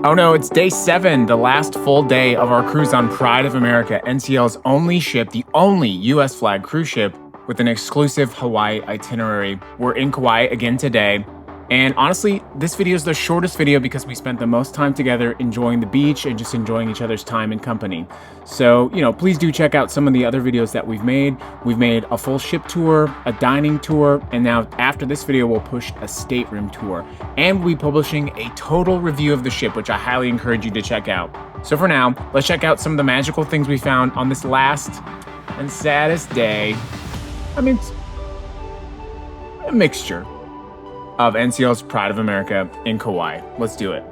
Oh no, it's day 7, the last full day of our cruise on Pride of America, NCL's only ship, the only US flag cruise ship with an exclusive Hawaii itinerary. We're in Kauai again today. And honestly, this video is the shortest video because we spent the most time together enjoying the beach and just enjoying each other's time and company. So, please do check out some of the other videos that we've made. We've made a full ship tour, a dining tour, and now after this video, we'll push a stateroom tour. And we'll be publishing a total review of the ship, which I highly encourage you to check out. So for now, let's check out some of the magical things we found on this last and saddest day. It's a mixture of NCL's Pride of America in Kauai. Let's do it.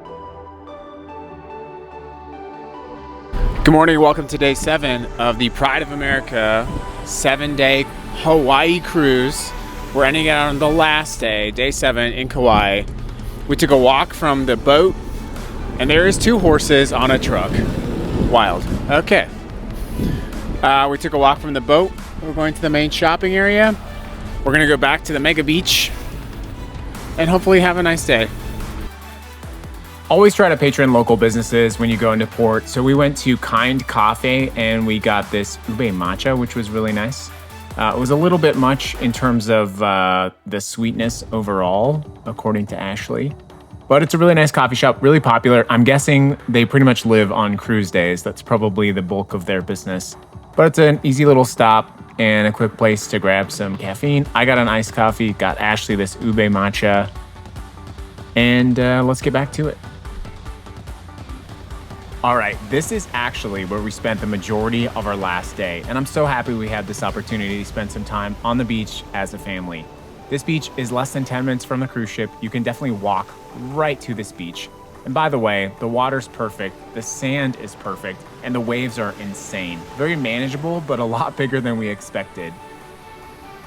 Good morning, welcome to day 7 of the Pride of America 7-day Hawaii cruise. We're ending it on the last day, day 7 in Kauai. We took a walk from the boat, and there is 2 horses on a truck. Wild. Okay. We took a walk from the boat. We're going to the main shopping area. We're gonna go back to the mega beach and hopefully have a nice day. Always try to patron local businesses when you go into port. So we went to Kind Coffee and we got this ube matcha, which was really nice. It was a little bit much in terms of the sweetness overall, according to Ashley. But it's a really nice coffee shop, really popular. I'm guessing they pretty much live on cruise days. That's probably the bulk of their business. But it's an easy little stop and a quick place to grab some caffeine. I got an iced coffee, got Ashley this ube matcha, and let's get back to it. All right, this is actually where we spent the majority of our last day, and I'm so happy we had this opportunity to spend some time on the beach as a family. This beach is less than 10 minutes from the cruise ship. You can definitely walk right to this beach. And by the way, the water's perfect, the sand is perfect, and the waves are insane. Very manageable, but a lot bigger than we expected.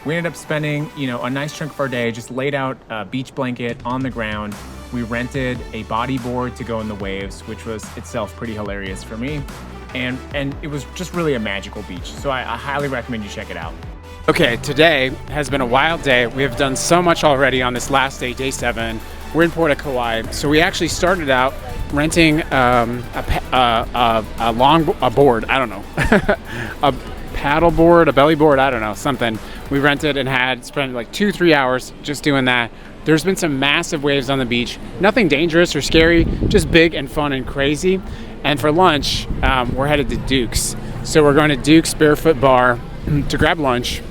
We ended up spending, a nice chunk of our day, just laid out a beach blanket on the ground. We rented a bodyboard to go in the waves, which was itself pretty hilarious for me. And it was just really a magical beach. So I highly recommend you check it out. Okay, today has been a wild day. We have done so much already on this last day, day 7. We're in Port of Kauai, so we actually started out renting a board. I don't know, a paddle board, a belly board. I don't know, something. We rented and had spent like 2-3 hours just doing that. There's been some massive waves on the beach. Nothing dangerous or scary, just big and fun and crazy. And for lunch, we're headed to Duke's. So we're going to Duke's Barefoot Bar to grab lunch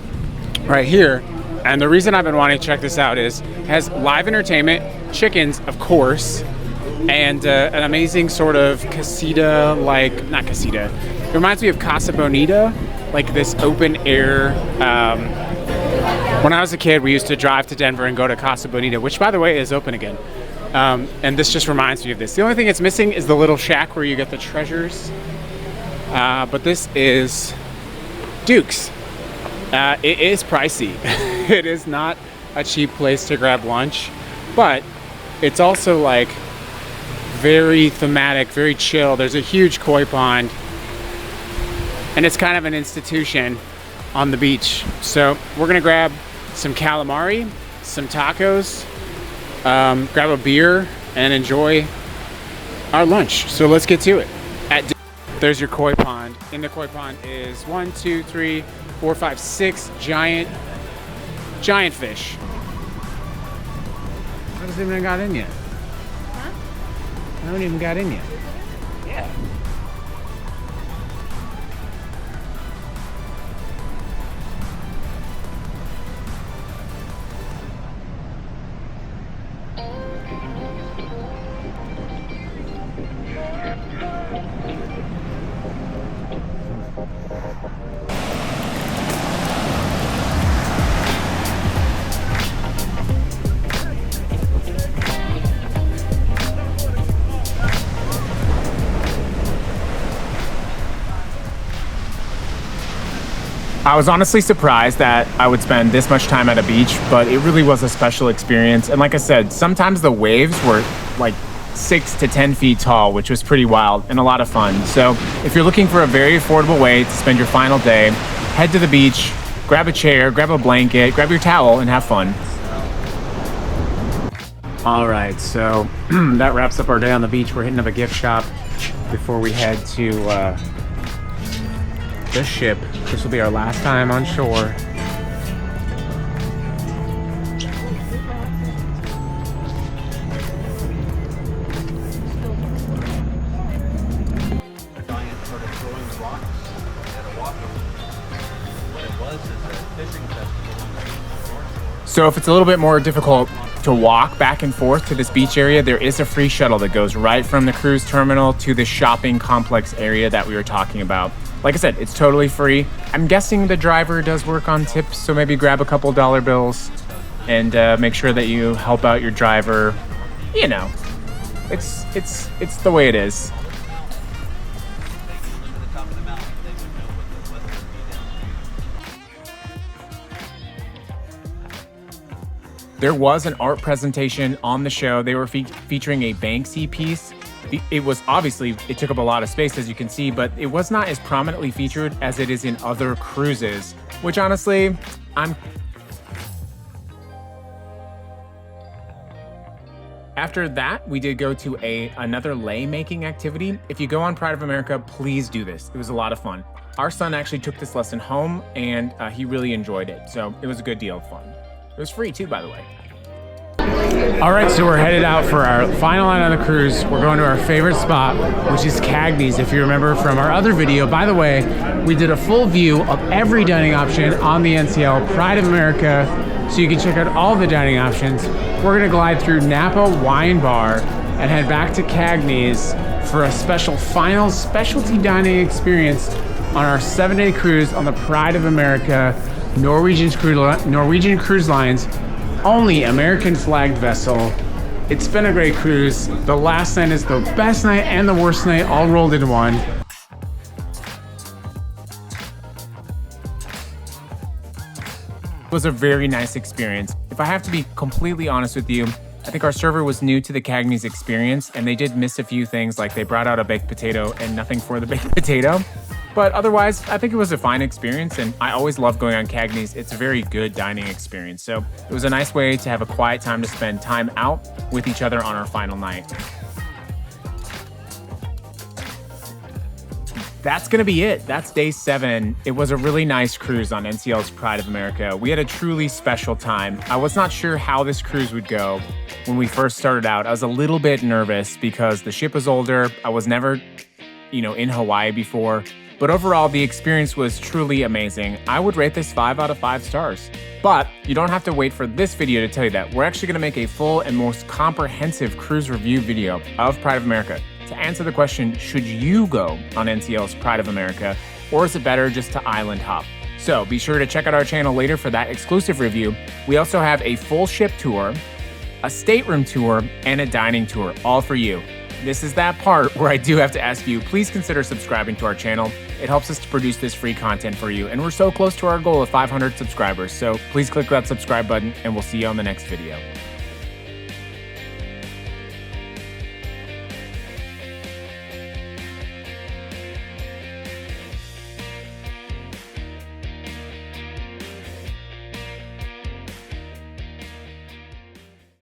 right here. And the reason I've been wanting to check this out is it has live entertainment, chickens, of course, and an amazing sort of casita, not casita. It reminds me of Casa Bonita, like this open air. When I was a kid, we used to drive to Denver and go to Casa Bonita, which, by the way, is open again. And this just reminds me of this. The only thing it's missing is the little shack where you get the treasures. But this is Duke's. It is pricey. It is not a cheap place to grab lunch, but it's also like very thematic, very chill. There's a huge koi pond, and it's kind of an institution on the beach. So we're gonna grab some calamari, some tacos, grab a beer, and enjoy our lunch. So let's get to it. There's your koi pond. In the koi pond is 1, 2, 3, 4, 5, 6 giant fish. I haven't even got in yet. Huh? I haven't even got in yet. Yeah. I was honestly surprised that I would spend this much time at a beach, but it really was a special experience. And like I said, sometimes the waves were like 6 to 10 feet tall, which was pretty wild and a lot of fun. So if you're looking for a very affordable way to spend your final day, head to the beach, grab a chair, grab a blanket, grab your towel, and have fun. All right, so that wraps up our day on the beach. We're hitting up a gift shop before we head to the ship. This will be our last time on shore. So if it's a little bit more difficult to walk back and forth to this beach area, there is a free shuttle that goes right from the cruise terminal to the shopping complex area that we were talking about. Like I said, it's totally free. I'm guessing the driver does work on tips, so maybe grab a couple dollar bills and make sure that you help out your driver. You know, it's the way it is. There was an art presentation on the show. They were featuring a Banksy piece. It was obviously, it took up a lot of space, as you can see, but it was not as prominently featured as it is in other cruises, which honestly, After that, we did go to another lei making activity. If you go on Pride of America, please do this. It was a lot of fun. Our son actually took this lesson home and he really enjoyed it. So it was a good deal of fun. It was free too, by the way. All right, so we're headed out for our final night on the cruise. We're going to our favorite spot, which is Cagney's. If you remember from our other video, by the way, we did a full view of every dining option on the NCL Pride of America, so you can check out all the dining options. We're gonna glide through Napa Wine Bar and head back to Cagney's for a special final specialty dining experience on our 7-day cruise on the Pride of America Norwegian Cruise Line's only American flagged vessel. It's been a great cruise. The last night is the best night and the worst night all rolled into one. It was a very nice experience. If I have to be completely honest with you, I think our server was new to the Cagney's experience and they did miss a few things, like they brought out a baked potato and nothing for the baked potato. But otherwise, I think it was a fine experience, and I always love going on Cagney's. It's a very good dining experience. So it was a nice way to have a quiet time to spend time out with each other on our final night. That's gonna be it. That's day 7. It was a really nice cruise on NCL's Pride of America. We had a truly special time. I was not sure how this cruise would go when we first started out. I was a little bit nervous because the ship was older. I was never, in Hawaii before. But overall, the experience was truly amazing. I would rate this 5 out of 5 stars. But you don't have to wait for this video to tell you that. We're actually gonna make a full and most comprehensive cruise review video of Pride of America to answer the question, should you go on NCL's Pride of America, or is it better just to island hop? So be sure to check out our channel later for that exclusive review. We also have a full ship tour, a stateroom tour, and a dining tour, all for you. This is that part where I do have to ask you, please consider subscribing to our channel. It helps us to produce this free content for you, and we're so close to our goal of 500 subscribers, so please click that subscribe button, and we'll see you on the next video.